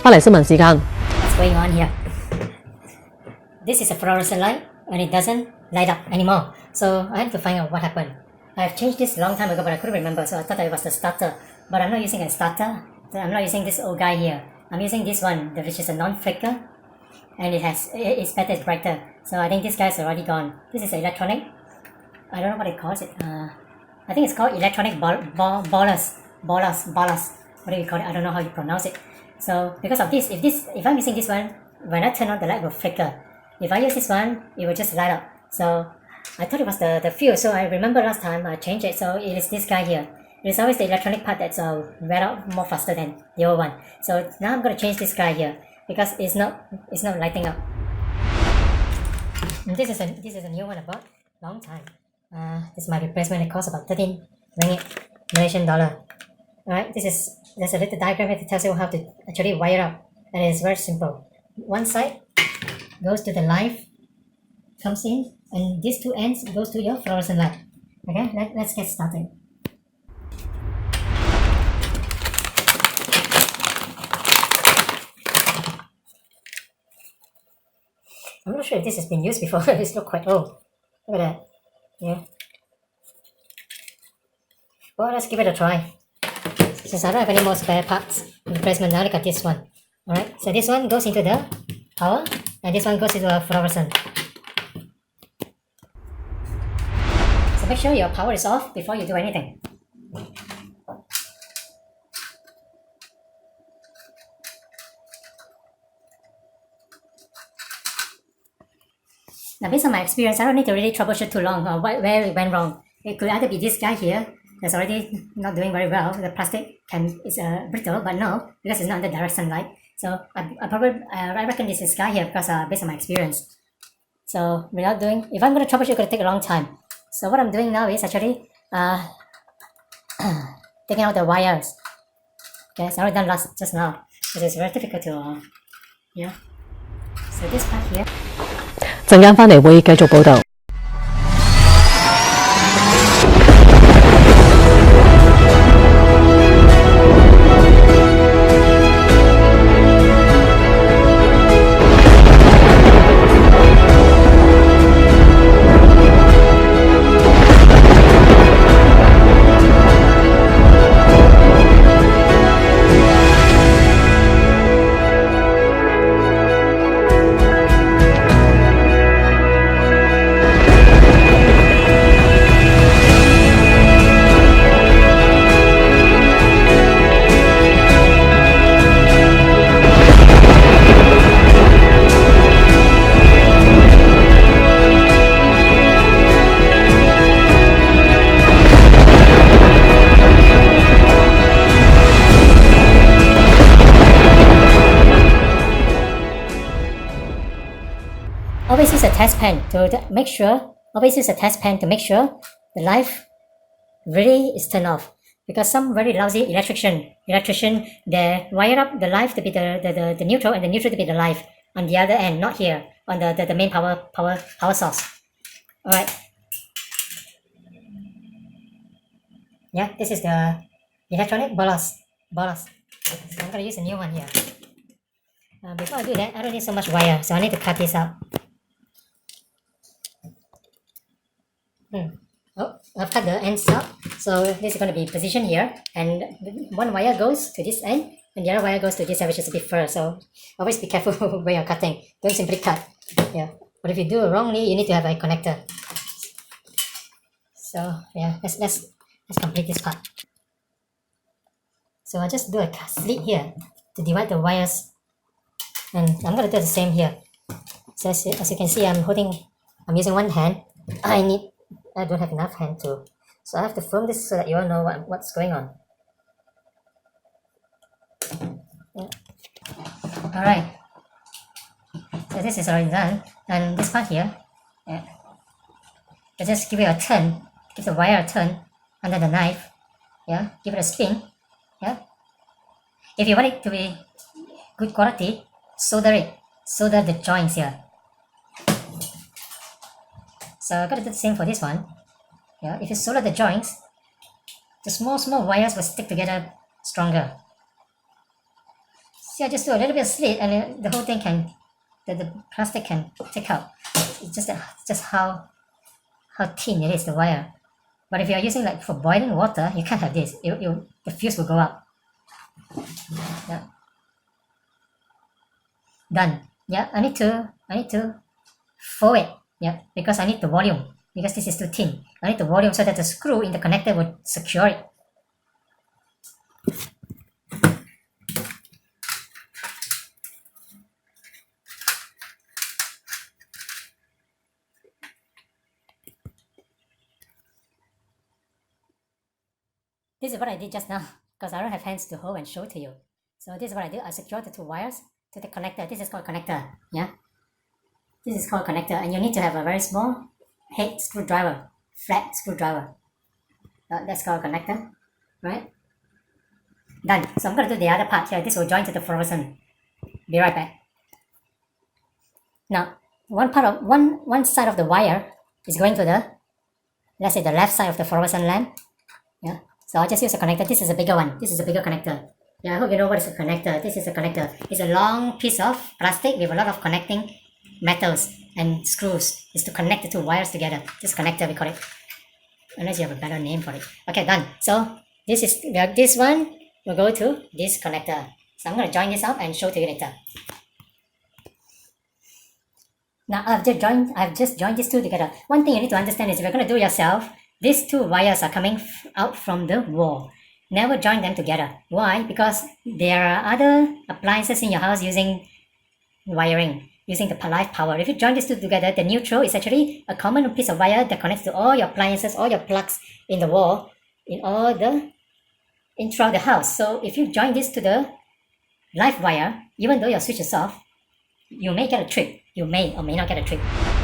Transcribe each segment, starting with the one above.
翻嚟新聞時間。 What's going on here? This is a fluorescent light and it doesn't light up anymore. So I have to find out what happened. I've changed this a long time ago, but I couldn't remember, so I thought it was the starter. But I'm not using a starter. I'm not using this old guy here. I'm using this one, which is a non-flicker, and it's better, it's brighter. So I think this guy's already gone. This is electronic. I don't know what it calls it. I think it's called electronic ballast. What do you call it? I don't know how you pronounce it. So because of this, if I'm using this one, when I turn on, the light will flicker. If I use this one, it will just light up. So I thought it was the fuse. So I remember last time I changed it. So it is this guy here. It is always the electronic part that's wear out more faster than the old one. So now I'm gonna change this guy here because it's not lighting up. And this is a new one I bought long time. This is my replacement. It costs about 13 ringgit, Malaysian dollar. Alright, there's a little diagram here that tells you how to actually wire up, and it's very simple. One side goes to the live, comes in, and these two ends goes to your fluorescent light. Okay, let's get started. I'm not sure if this has been used before. It's not quite old. Look at that. Yeah. Well, let's give it a try. Since I don't have any more spare parts replacement, now look at this one. Alright, so this one goes into the power, and this one goes into a fluorescent. So make sure your power is off before you do anything. Now based on my experience, I don't need to really troubleshoot too long or where it went wrong. It could either be this guy here that's already not doing very well. The plastic is brittle, but no, because it's not under direct sunlight. So I reckon this is guy here because based on my experience. So if I'm going to troubleshoot, it's going to take a long time. So what I'm doing now is actually taking out the wires. Okay, it's already done just now. It is very difficult to yeah. So this part here. 陣間翻嚟會繼續報導。Always use a test pen to make sure. Always use a test pen to make sure the light really is turned off. Because some very lousy electrician they wire up the light to be the neutral, and the neutral to be the light on the other end, not here on the main power source. All right. Yeah, this is the electronic ballast. So I'm gonna use a new one here. Before I do that, I don't need so much wire, so I need to cut this out. Oh, I've cut the ends out, so this is going to be positioned here, and one wire goes to this end, and the other wire goes to this end, which is a bit further. So always be careful when you're cutting. Don't simply cut. Yeah, but if you do it wrongly, you need to have a connector. So yeah, let's complete this part. So I just do a slit here to divide the wires, and I'm going to do the same here. So as you can see, I'm using one hand. I don't have enough hand to, so I have to film this so that you all know what's going on. Yeah. All right. So this is already done, and this part here, yeah. I just give it a turn, give the wire a turn under the knife. Yeah. Give it a spin. Yeah. If you want it to be good quality, solder the joints here. So I gotta do the same for this one. Yeah, if you solder the joints, the small wires will stick together stronger. See, I just do a little bit of slit and then the whole thing can, the plastic can take out. It's just how thin it is, the wire. But if you're using like for boiling water, you can't have this. The fuse will go up. Yeah. Done. Yeah, I need to fold it. Yeah, because I need the volume. Because this is too thin. I need the volume so that the screw in the connector would secure it. This is what I did just now, because I don't have hands to hold and show to you. So this is what I do. I secure the two wires to the connector. This is called connector. Yeah. This is called connector, and you need to have a very small head screwdriver, flat screwdriver. That's called connector, right? Done. So I'm going to do the other part here. This will join to the fluorescent. Be right back. Now, one side of the wire is going to the, let's say, the left side of the fluorescent lamp. Yeah. So I'll just use a connector. This is a bigger one. This is a bigger connector. Yeah, I hope you know what is a connector. This is a connector. It's a long piece of plastic with a lot of connecting metals and screws. It's to connect the two wires together. This connector, we call it. Unless you have a better name for it. Okay, done. So this one will go to this connector. So I'm going to join this up and show to you later. Now I've just joined these two together. One thing you need to understand is if you're going to do it yourself, these two wires are coming out from the wall. Never join them together. Why? Because there are other appliances in your house using wiring, using the live power. If you join these two together, the neutral is actually a common piece of wire that connects to all your appliances, all your plugs in the wall, throughout the house. So if you join this to the live wire, even though your switch is off, you may get a trip. You may or may not get a trip.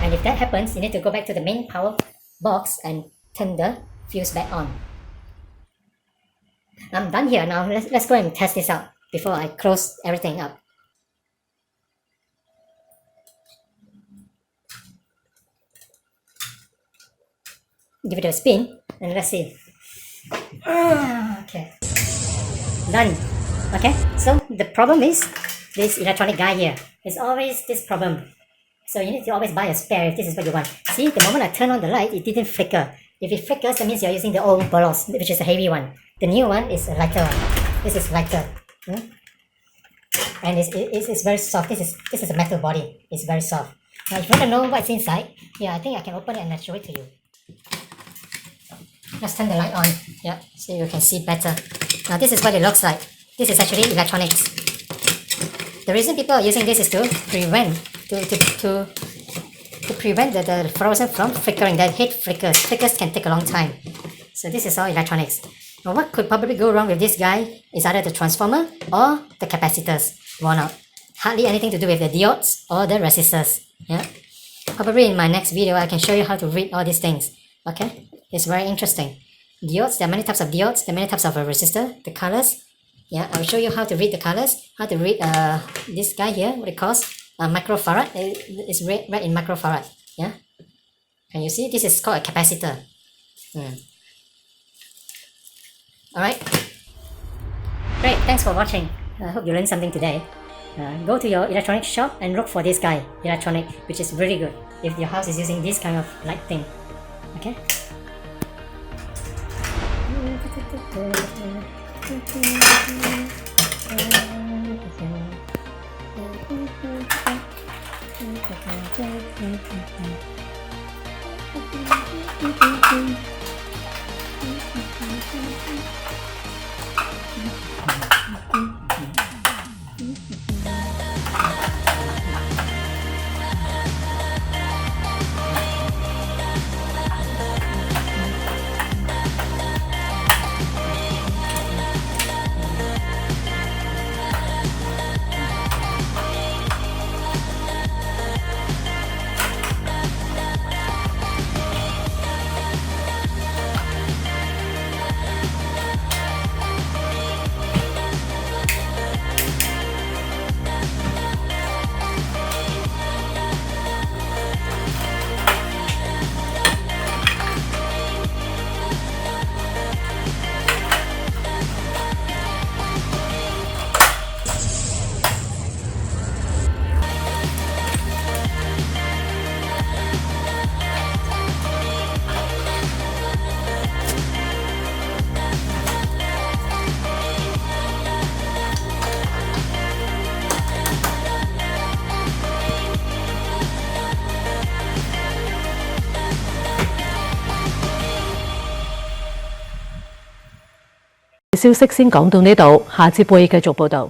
And if that happens, you need to go back to the main power box and turn the fuse back on. I'm done here. Now let's go and test this out before I close everything up. Give it a spin and let's see. Okay. Done. Okay, so the problem is this electronic guy here. There's always this problem. So you need to always buy a spare if this is what you want. See, the moment I turn on the light, it didn't flicker. If it flickers, that means you're using the old Ballast, which is a heavy one. The new one is a lighter one. This is lighter. And it's very soft. This is a metal body. It's very soft. Now if you want to know what's inside, yeah, I think I can open it and show it to you. Let's turn the light on. Yeah, so you can see better. Now this is what it looks like. This is actually electronics. The reason people are using this is to prevent the fluorescent from flickering. The head flickers. Flickers can take a long time. So this is all electronics. Now what could probably go wrong with this guy is either the transformer or the capacitors worn out. Hardly anything to do with the diodes or the resistors. Yeah. Probably in my next video I can show you how to read all these things. Okay. It's very interesting. Diodes, there are many types of diodes, there are many types of resistor, the colors. Yeah, I'll show you how to read the colors, how to read this guy here, what it calls microfarad. It's read in microfarad. Yeah. Can you see? This is called a capacitor. Alright. Great, thanks for watching. I hope you learned something today. Go to your electronic shop and look for this guy, electronic, which is really good if your house is using this kind of light thing. Okay? 消息先講到呢度，下節會繼續報導。